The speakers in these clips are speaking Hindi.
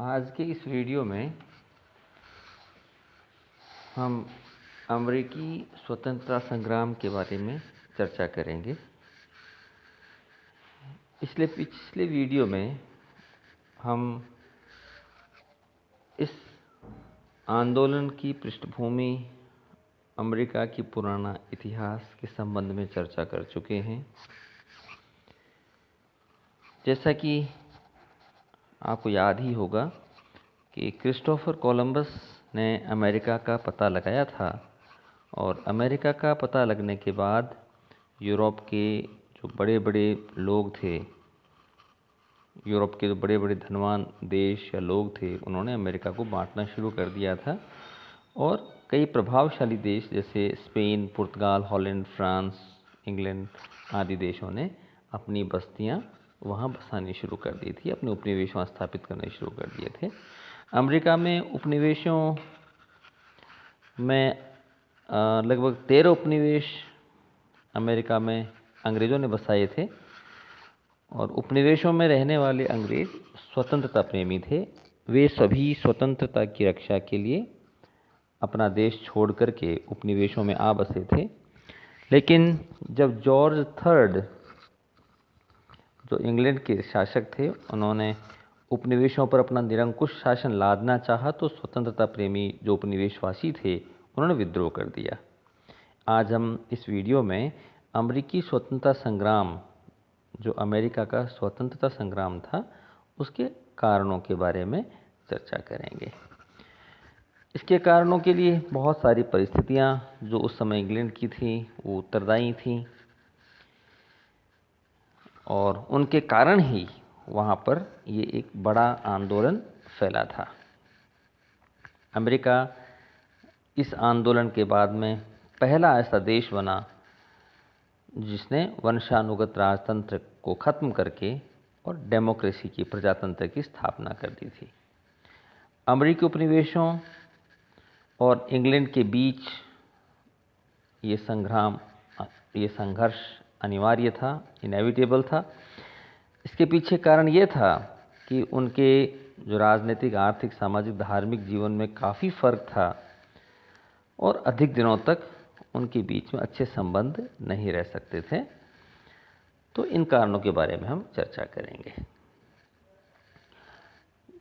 आज के इस वीडियो में हम अमेरिकी स्वतंत्रता संग्राम के बारे में चर्चा करेंगे। इसलिए पिछले वीडियो में हम इस आंदोलन की पृष्ठभूमि, अमेरिका की पुराना इतिहास के संबंध में चर्चा कर चुके हैं। जैसा कि आपको याद ही होगा कि क्रिस्टोफर कोलंबस ने अमेरिका का पता लगाया था और अमेरिका का पता लगने के बाद यूरोप के जो बड़े बड़े लोग थे, यूरोप के जो बड़े बड़े धनवान देश या लोग थे, उन्होंने अमेरिका को बांटना शुरू कर दिया था और कई प्रभावशाली देश जैसे स्पेन, पुर्तगाल, हॉलैंड, फ्रांस, इंग्लैंड आदि देशों ने अपनी बस्तियां वहाँ बसानी शुरू कर दी थी, अपने उपनिवेश वहाँ स्थापित करने शुरू कर दिए थे। अमेरिका में उपनिवेशों में लगभग 13 उपनिवेश अमेरिका में अंग्रेज़ों ने बसाए थे और उपनिवेशों में रहने वाले अंग्रेज़ स्वतंत्रता प्रेमी थे। वे सभी स्वतंत्रता की रक्षा के लिए अपना देश छोड़ कर के उपनिवेशों में आ बसे थे। लेकिन जब जॉर्ज III जो इंग्लैंड के शासक थे, उन्होंने उपनिवेशों पर अपना निरंकुश शासन लादना चाहा तो स्वतंत्रता प्रेमी जो उपनिवेशवासी थे, उन्होंने विद्रोह कर दिया। आज हम इस वीडियो में अमेरिकी स्वतंत्रता संग्राम, जो अमेरिका का स्वतंत्रता संग्राम था, उसके कारणों के बारे में चर्चा करेंगे। इसके कारणों के लिए बहुत सारी परिस्थितियां जो उस समय इंग्लैंड की थी वो उत्तरदायी थीं और उनके कारण ही वहाँ पर ये एक बड़ा आंदोलन फैला था। अमेरिका इस आंदोलन के बाद में पहला ऐसा देश बना जिसने वंशानुगत राजतंत्र को ख़त्म करके और डेमोक्रेसी की, प्रजातंत्र की स्थापना कर दी थी। अमेरिकी उपनिवेशों और इंग्लैंड के बीच ये संघर्ष अनिवार्य था, इनेविटेबल था। इसके पीछे कारण ये था कि उनके जो राजनीतिक, आर्थिक, सामाजिक, धार्मिक जीवन में काफ़ी फ़र्क था और अधिक दिनों तक उनके बीच में अच्छे संबंध नहीं रह सकते थे। तो इन कारणों के बारे में हम चर्चा करेंगे।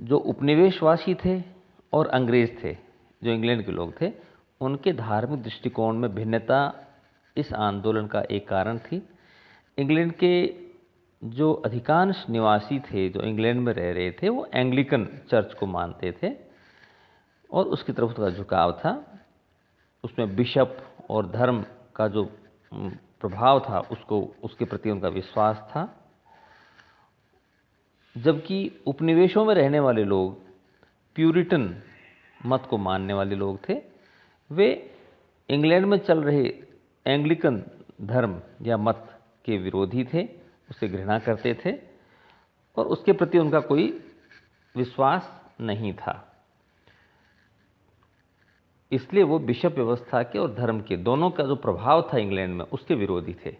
जो उपनिवेशवासी थे और अंग्रेज़ थे, जो इंग्लैंड के लोग थे, उनके धार्मिक दृष्टिकोण में भिन्नता इस आंदोलन का एक कारण थी। इंग्लैंड के जो अधिकांश निवासी थे, जो इंग्लैंड में रह रहे थे, वो एंग्लिकन चर्च को मानते थे और उसकी तरफ उसका झुकाव था। उसमें बिशप और धर्म का जो प्रभाव था, उसके प्रति उनका विश्वास था। जबकि उपनिवेशों में रहने वाले लोग प्यूरिटन मत को मानने वाले लोग थे। वे इंग्लैंड में चल रहे एंग्लिकन धर्म या मत के विरोधी थे, उसे घृणा करते थे और उसके प्रति उनका कोई विश्वास नहीं था। इसलिए वो बिशप व्यवस्था के और धर्म के दोनों का जो प्रभाव था इंग्लैंड में, उसके विरोधी थे।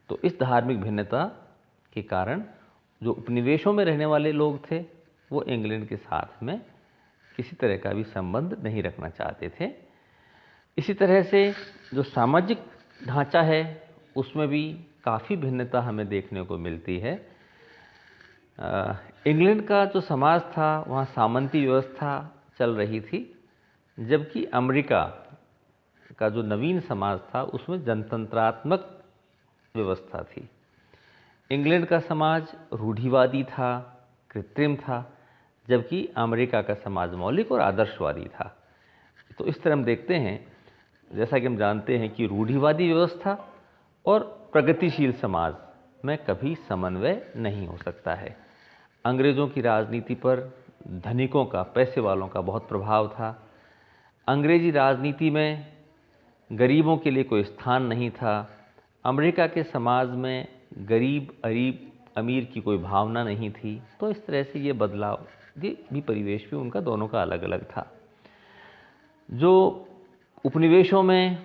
तो इस धार्मिक भिन्नता के कारण जो उपनिवेशों में रहने वाले लोग थे, वो इंग्लैंड के साथ में किसी तरह का भी संबंध नहीं रखना चाहते थे। इसी तरह से जो सामाजिक ढांचा है, उसमें भी काफ़ी भिन्नता हमें देखने को मिलती है। इंग्लैंड का जो समाज था, वहाँ सामंती व्यवस्था चल रही थी, जबकि अमेरिका का जो नवीन समाज था, उसमें जनतंत्रात्मक व्यवस्था थी। इंग्लैंड का समाज रूढ़िवादी था, कृत्रिम था, जबकि अमेरिका का समाज मौलिक और आदर्शवादी था। तो इस तरह हम देखते हैं, जैसा कि हम जानते हैं कि रूढ़िवादी व्यवस्था और प्रगतिशील समाज में कभी समन्वय नहीं हो सकता है। अंग्रेज़ों की राजनीति पर धनिकों का, पैसे वालों का बहुत प्रभाव था। अंग्रेजी राजनीति में गरीबों के लिए कोई स्थान नहीं था। अमेरिका के समाज में गरीब, अमीर की कोई भावना नहीं थी। तो इस तरह से ये बदलाव, ये भी परिवेश भी उनका दोनों का अलग अलग था। जो उपनिवेशों में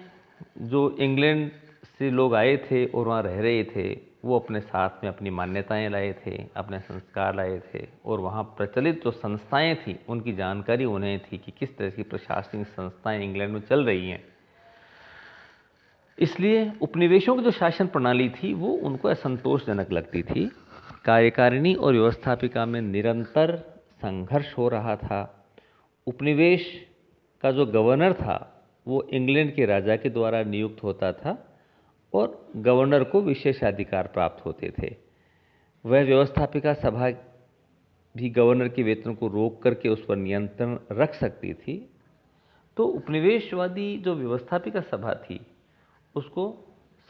जो इंग्लैंड से लोग आए थे और वहाँ रह रहे थे, वो अपने साथ में अपनी मान्यताएं लाए थे, अपने संस्कार लाए थे, और वहाँ प्रचलित जो संस्थाएं थी उनकी जानकारी उन्हें थी कि किस तरह की प्रशासनिक संस्थाएं इंग्लैंड में चल रही हैं। इसलिए उपनिवेशों की जो शासन प्रणाली थी वो उनको असंतोषजनक लगती थी। कार्यकारिणी और व्यवस्थापिका में निरंतर संघर्ष हो रहा था। उपनिवेश का जो गवर्नर था वो इंग्लैंड के राजा के द्वारा नियुक्त होता था और गवर्नर को विशेषाधिकार प्राप्त होते थे। वह व्यवस्थापिका सभा भी गवर्नर के वेतन को रोक करके उस पर नियंत्रण रख सकती थी। तो उपनिवेशवादी जो व्यवस्थापिका सभा थी उसको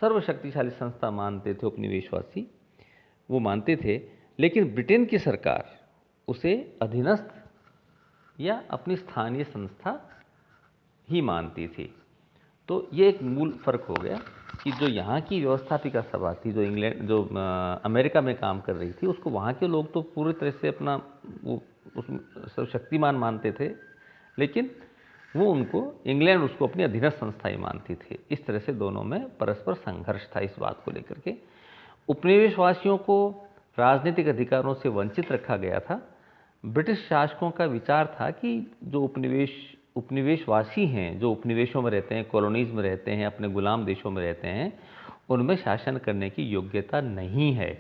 सर्वशक्तिशाली संस्था मानते थे उपनिवेशवासी, वो मानते थे। लेकिन ब्रिटेन की सरकार उसे अधीनस्थ या अपनी स्थानीय संस्था ही मानती थी। तो ये एक मूल फर्क हो गया कि जो यहाँ की व्यवस्थापिका सभा थी, जो अमेरिका में काम कर रही थी, उसको वहाँ के लोग तो पूरी तरह से अपना वो सर्वशक्तिमान मानते थे, लेकिन वो इंग्लैंड उसको अपनी अधीनस्थ संस्था ही मानती थी। इस तरह से दोनों में परस्पर संघर्ष था इस बात को लेकर के। उपनिवेशवासियों को राजनीतिक अधिकारों से वंचित रखा गया था। ब्रिटिश शासकों का विचार था कि जो उपनिवेशवासी हैं, जो उपनिवेशों में रहते हैं, कॉलोनीज में रहते हैं, अपने गुलाम देशों में रहते हैं, उनमें शासन करने की योग्यता नहीं है।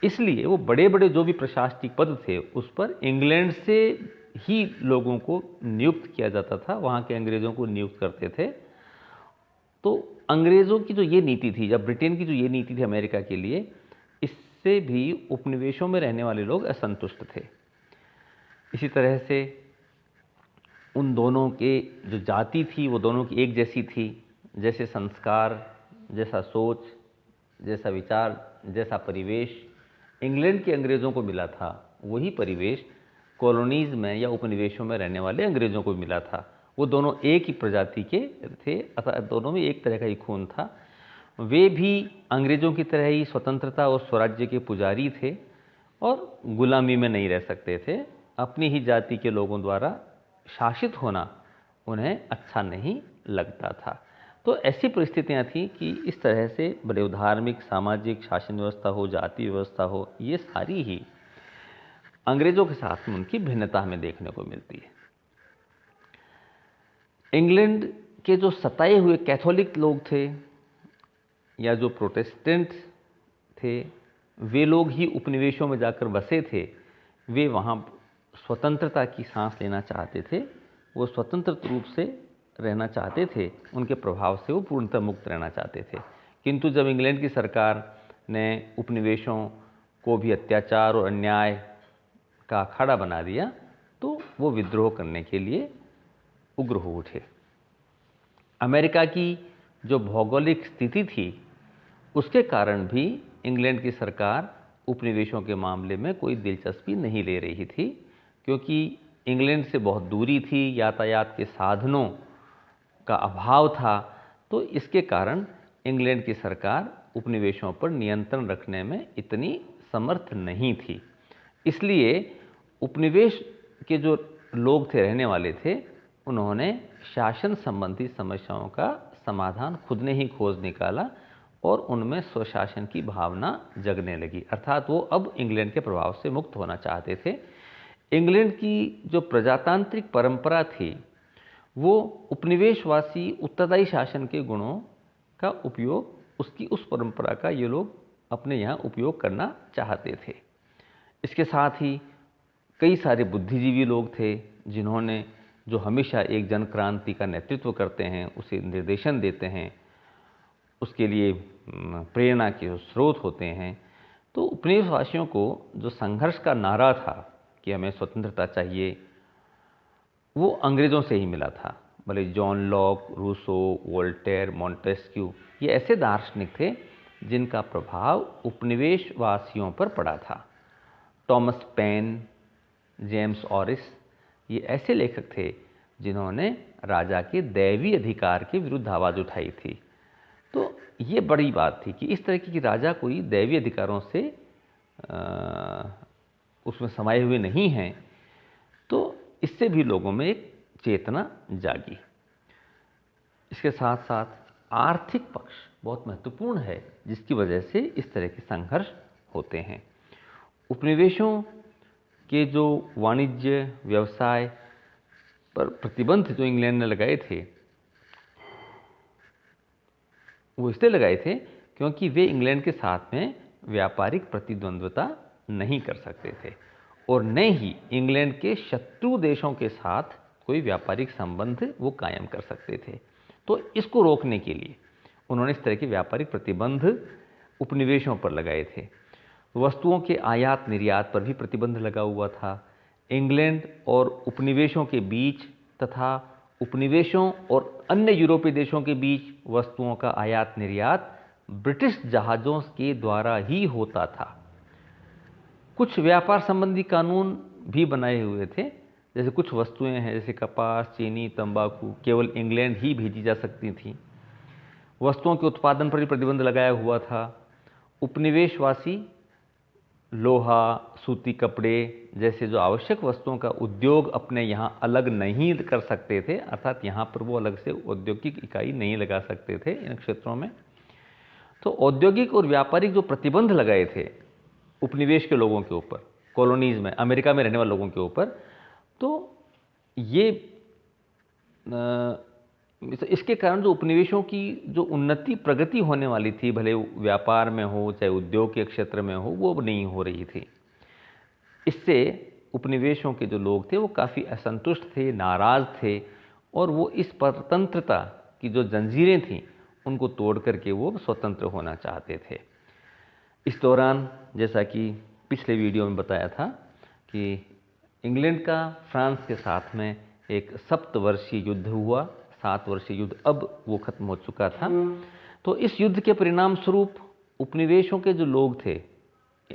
इसलिए वो बड़े बड़े जो भी प्रशासनिक पद थे उस पर इंग्लैंड से ही लोगों को नियुक्त किया जाता था, वहाँ के अंग्रेज़ों को नियुक्त करते थे। तो अंग्रेज़ों की जो ये नीति थी, या ब्रिटेन की जो ये नीति थी अमेरिका के लिए, इससे भी उपनिवेशों में रहने वाले लोग असंतुष्ट थे। इसी तरह से उन दोनों के जो जाति थी वो दोनों की एक जैसी थी। जैसे संस्कार, जैसा सोच, जैसा विचार, जैसा परिवेश इंग्लैंड के अंग्रेज़ों को मिला था, वही परिवेश कॉलोनीज़ में या उपनिवेशों में रहने वाले अंग्रेज़ों को मिला था। वो दोनों एक ही प्रजाति के थे, अतः दोनों में एक तरह का ही खून था। वे भी अंग्रेज़ों की तरह ही स्वतंत्रता और स्वराज्य के पुजारी थे और गुलामी में नहीं रह सकते थे। अपनी ही जाति के लोगों द्वारा शासित होना उन्हें अच्छा नहीं लगता था। तो ऐसी परिस्थितियां थी कि इस तरह से बड़े धार्मिक, सामाजिक, शासन व्यवस्था हो, जाति व्यवस्था हो, ये सारी ही अंग्रेज़ों के साथ में उनकी भिन्नता हमें देखने को मिलती है। इंग्लैंड के जो सताए हुए कैथोलिक लोग थे या जो प्रोटेस्टेंट थे, वे लोग ही उपनिवेशों में जाकर बसे थे। वे वहाँ स्वतंत्रता की सांस लेना चाहते थे, वो स्वतंत्र रूप से रहना चाहते थे, उनके प्रभाव से वो पूर्णतः मुक्त रहना चाहते थे। किंतु जब इंग्लैंड की सरकार ने उपनिवेशों को भी अत्याचार और अन्याय का अखाड़ा बना दिया तो वो विद्रोह करने के लिए उग्र हो उठे। अमेरिका की जो भौगोलिक स्थिति थी उसके कारण भी इंग्लैंड की सरकार उपनिवेशों के मामले में कोई दिलचस्पी नहीं ले रही थी, क्योंकि इंग्लैंड से बहुत दूरी थी, यातायात के साधनों का अभाव था। तो इसके कारण इंग्लैंड की सरकार उपनिवेशों पर नियंत्रण रखने में इतनी समर्थ नहीं थी। इसलिए उपनिवेश के जो लोग थे, रहने वाले थे, उन्होंने शासन संबंधी समस्याओं का समाधान खुद ने ही खोज निकाला और उनमें स्वशासन की भावना जगने लगी। अर्थात वो अब इंग्लैंड के प्रभाव से मुक्त होना चाहते थे। इंग्लैंड की जो प्रजातांत्रिक परंपरा थी वो उपनिवेशवासी उत्तरदायी शासन के गुणों का उपयोग, उस परंपरा का ये लोग अपने यहाँ उपयोग करना चाहते थे। इसके साथ ही कई सारे बुद्धिजीवी लोग थे जिन्होंने, जो हमेशा एक जन क्रांति का नेतृत्व करते हैं, उसे निर्देशन देते हैं, उसके लिए प्रेरणा के स्रोत होते हैं। तो उपनिवेशवासियों को जो संघर्ष का नारा था कि हमें स्वतंत्रता चाहिए, वो अंग्रेज़ों से ही मिला था। भले John Locke, Rousseau, Voltaire, Montesquieu, ये ऐसे दार्शनिक थे जिनका प्रभाव उपनिवेशवासियों पर पड़ा था। थॉमस पेन, जेम्स ऑरिस, ये ऐसे लेखक थे जिन्होंने राजा के दैवी अधिकार के विरुद्ध आवाज़ उठाई थी। तो ये बड़ी बात थी कि इस तरह की राजा कोई दैवी अधिकारों से उसमें समाये हुए नहीं हैं। तो इससे भी लोगों में एक चेतना जागी। इसके साथ साथ आर्थिक पक्ष बहुत महत्वपूर्ण है, जिसकी वजह से इस तरह के संघर्ष होते हैं। उपनिवेशों के जो वाणिज्य व्यवसाय पर प्रतिबंध जो इंग्लैंड ने लगाए थे, वो इसलिए लगाए थे क्योंकि वे इंग्लैंड के साथ में व्यापारिक प्रतिद्वंद्विता नहीं कर सकते थे और न ही इंग्लैंड के शत्रु देशों के साथ कोई व्यापारिक संबंध वो कायम कर सकते थे। तो इसको रोकने के लिए उन्होंने इस तरह के व्यापारिक प्रतिबंध उपनिवेशों पर लगाए थे। वस्तुओं के आयात निर्यात पर भी प्रतिबंध लगा हुआ था। इंग्लैंड और उपनिवेशों के बीच तथा उपनिवेशों और अन्य यूरोपीय देशों के बीच वस्तुओं का आयात निर्यात ब्रिटिश जहाज़ों के द्वारा ही होता था। कुछ व्यापार संबंधी कानून भी बनाए हुए थे, जैसे कुछ वस्तुएं हैं जैसे कपास, चीनी, तंबाकू केवल इंग्लैंड ही भेजी जा सकती थीं। वस्तुओं के उत्पादन पर भी प्रतिबंध लगाया हुआ था। उपनिवेशवासी लोहा, सूती कपड़े जैसे जो आवश्यक वस्तुओं का उद्योग अपने यहाँ अलग नहीं कर सकते थे, अर्थात यहाँ पर वो अलग से औद्योगिक इकाई नहीं लगा सकते थे इन क्षेत्रों में। तो औद्योगिक और व्यापारिक जो प्रतिबंध लगाए थे उपनिवेश के लोगों के ऊपर, कॉलोनीज़ में, अमेरिका में रहने वाले लोगों के ऊपर, तो ये इसके कारण जो उपनिवेशों की जो उन्नति प्रगति होने वाली थी, भले व्यापार में हो चाहे उद्योग के क्षेत्र में हो, वो नहीं हो रही थी। इससे उपनिवेशों के जो लोग थे वो काफ़ी असंतुष्ट थे, नाराज़ थे और वो इस परतंत्रता की जो जंजीरें थीं उनको तोड़ करके वो स्वतंत्र होना चाहते थे। इस दौरान जैसा कि पिछले वीडियो में बताया था कि इंग्लैंड का फ्रांस के साथ में एक सप्तवर्षीय युद्ध हुआ। 7 वर्षीय युद्ध अब वो खत्म हो चुका था। तो इस युद्ध के परिणाम स्वरूप उपनिवेशों के जो लोग थे,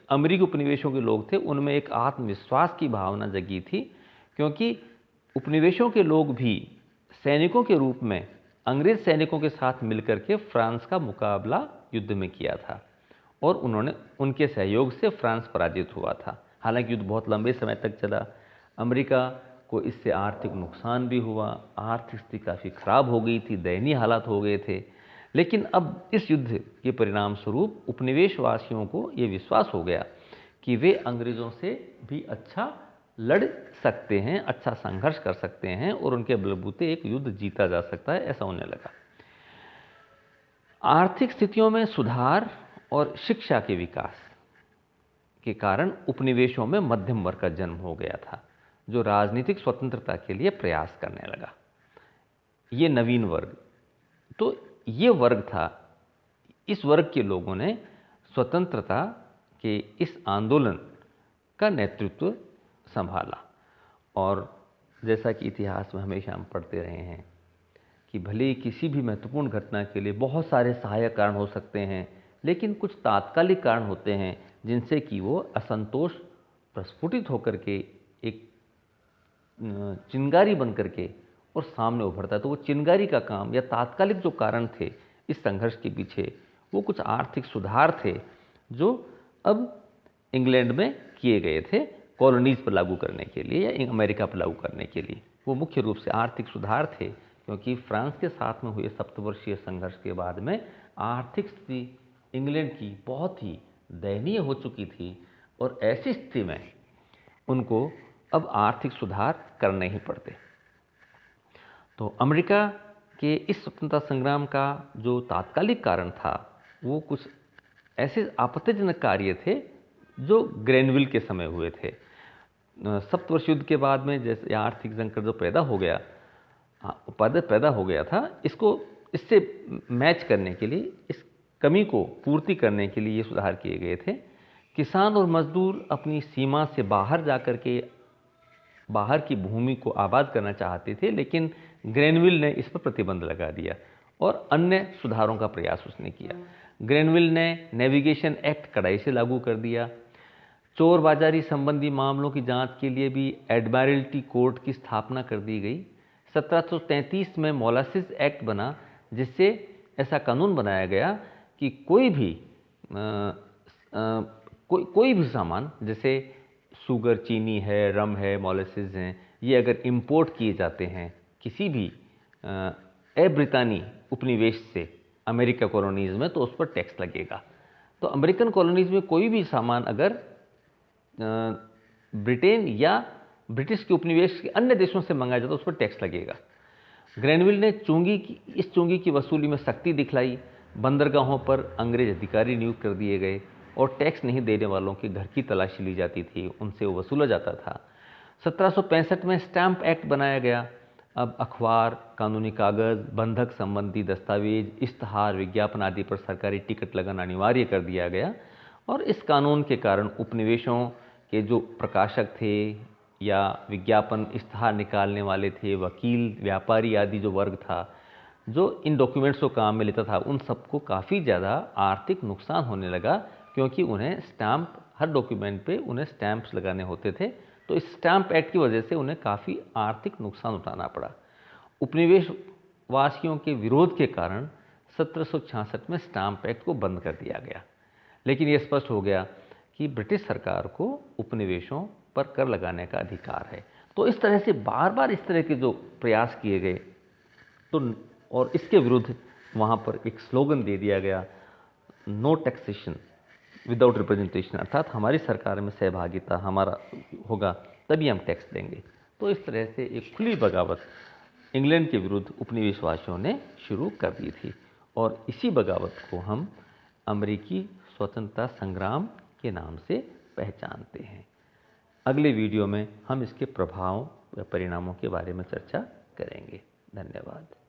अमेरिकी उपनिवेशों के लोग थे, उनमें एक आत्मविश्वास की भावना जगी थी, क्योंकि उपनिवेशों के लोग भी सैनिकों के रूप में अंग्रेज सैनिकों के साथ मिलकर के फ्रांस का मुकाबला युद्ध में किया था और उनके सहयोग से फ्रांस पराजित हुआ था। हालांकि युद्ध बहुत लंबे समय तक चला। अमेरिका को इससे आर्थिक नुकसान भी हुआ, आर्थिक स्थिति काफ़ी खराब हो गई थी, दयनीय हालात हो गए थे। लेकिन अब इस युद्ध के परिणाम स्वरूप उपनिवेशवासियों को ये विश्वास हो गया कि वे अंग्रेज़ों से भी अच्छा लड़ सकते हैं, अच्छा संघर्ष कर सकते हैं और उनके बलबूते एक युद्ध जीता जा सकता है, ऐसा होने लगा। आर्थिक स्थितियों में सुधार और शिक्षा के विकास के कारण उपनिवेशों में मध्यम वर्ग का जन्म हो गया था, जो राजनीतिक स्वतंत्रता के लिए प्रयास करने लगा। ये नवीन वर्ग, तो ये वर्ग था। इस वर्ग के लोगों ने स्वतंत्रता के इस आंदोलन का नेतृत्व संभाला और जैसा कि इतिहास में हमेशा हम पढ़ते रहे हैं कि भले ही किसी भी महत्वपूर्ण घटना के लिए बहुत सारे सहायक कारण हो सकते हैं, लेकिन कुछ तात्कालिक कारण होते हैं जिनसे कि वो असंतोष प्रस्फुटित होकर के एक चिंगारी बन करके और सामने उभरता है। तो वो चिंगारी का काम या तात्कालिक जो कारण थे इस संघर्ष के पीछे, वो कुछ आर्थिक सुधार थे जो अब इंग्लैंड में किए गए थे कॉलोनीज़ पर लागू करने के लिए या अमेरिका पर लागू करने के लिए। वो मुख्य रूप से आर्थिक सुधार थे, क्योंकि फ्रांस के साथ में हुए सप्तवर्षीय संघर्ष के बाद में आर्थिक स्थिति इंग्लैंड की बहुत ही दयनीय हो चुकी थी और ऐसी स्थिति में उनको अब आर्थिक सुधार करने ही पड़ते। तो अमेरिका के इस स्वतंत्रता संग्राम का जो तात्कालिक कारण था वो कुछ ऐसे आपत्तिजनक कार्य थे जो ग्रेनविल के समय हुए थे। सप्तवर्षीय युद्ध के बाद में जैसे आर्थिक संकट जो पैदा हो गया था, इससे मैच करने के लिए, इस कमी को पूर्ति करने के लिए ये सुधार किए गए थे। किसान और मजदूर अपनी सीमा से बाहर जाकर के बाहर की भूमि को आबाद करना चाहते थे, लेकिन ग्रेनविल ने इस पर प्रतिबंध लगा दिया और अन्य सुधारों का प्रयास उसने किया। ग्रेनविल ने नेविगेशन एक्ट कड़ाई से लागू कर दिया। चोर बाजारी संबंधी मामलों की जांच के लिए भी एडमिरल्टी कोर्ट की स्थापना कर दी गई। 1733 में मोलासिस एक्ट बना, जिससे ऐसा कानून बनाया गया कि कोई भी सामान जैसे शुगर, चीनी है, रम है, मोलासिस हैं, ये अगर इंपोर्ट किए जाते हैं किसी भी ब्रितानी उपनिवेश से, अमेरिका कॉलोनीज़ में, तो उस पर टैक्स लगेगा। तो अमेरिकन कॉलोनीज़ में कोई भी सामान अगर ब्रिटेन या ब्रिटिश के उपनिवेश के अन्य देशों से मंगाया जाता है, उस पर टैक्स लगेगा। ग्रैनविल ने इस चुंगी की वसूली में सख्ती दिखलाई। बंदरगाहों पर अंग्रेज अधिकारी नियुक्त कर दिए गए और टैक्स नहीं देने वालों के घर की तलाशी ली जाती थी, उनसे वो वसूला जाता था। 1765 में स्टैंप एक्ट बनाया गया। अब अखबार, कानूनी कागज़, बंधक संबंधी दस्तावेज, इश्तहार, विज्ञापन आदि पर सरकारी टिकट लगाना अनिवार्य कर दिया गया। और इस कानून के कारण उपनिवेशों के जो प्रकाशक थे या विज्ञापन इश्तहार निकालने वाले थे, वकील, व्यापारी आदि जो वर्ग था, जो इन डॉक्यूमेंट्स को काम में लेता था, उन सबको काफ़ी ज़्यादा आर्थिक नुकसान होने लगा, क्योंकि उन्हें स्टैंप, हर डॉक्यूमेंट पे उन्हें स्टैंप्स लगाने होते थे। तो इस स्टैंप एक्ट की वजह से उन्हें काफ़ी आर्थिक नुकसान उठाना पड़ा। उपनिवेश वासियों के विरोध के कारण 1766 में स्टैंप एक्ट को बंद कर दिया गया। लेकिन यह स्पष्ट हो गया कि ब्रिटिश सरकार को उपनिवेशों पर कर लगाने का अधिकार है। तो इस तरह से बार बार इस तरह के जो प्रयास किए गए, तो और इसके विरुद्ध वहाँ पर एक स्लोगन दे दिया गया, नो टैक्सेशन विदाउट रिप्रेजेंटेशन, अर्थात हमारी सरकार में सहभागिता हमारा होगा तभी हम टैक्स देंगे। तो इस तरह से एक खुली बगावत इंग्लैंड के विरुद्ध उपनिवेशवासियों ने शुरू कर दी थी, और इसी बगावत को हम अमेरिकी स्वतंत्रता संग्राम के नाम से पहचानते हैं। अगले वीडियो में हम इसके प्रभाव व परिणामों के बारे में चर्चा करेंगे। धन्यवाद।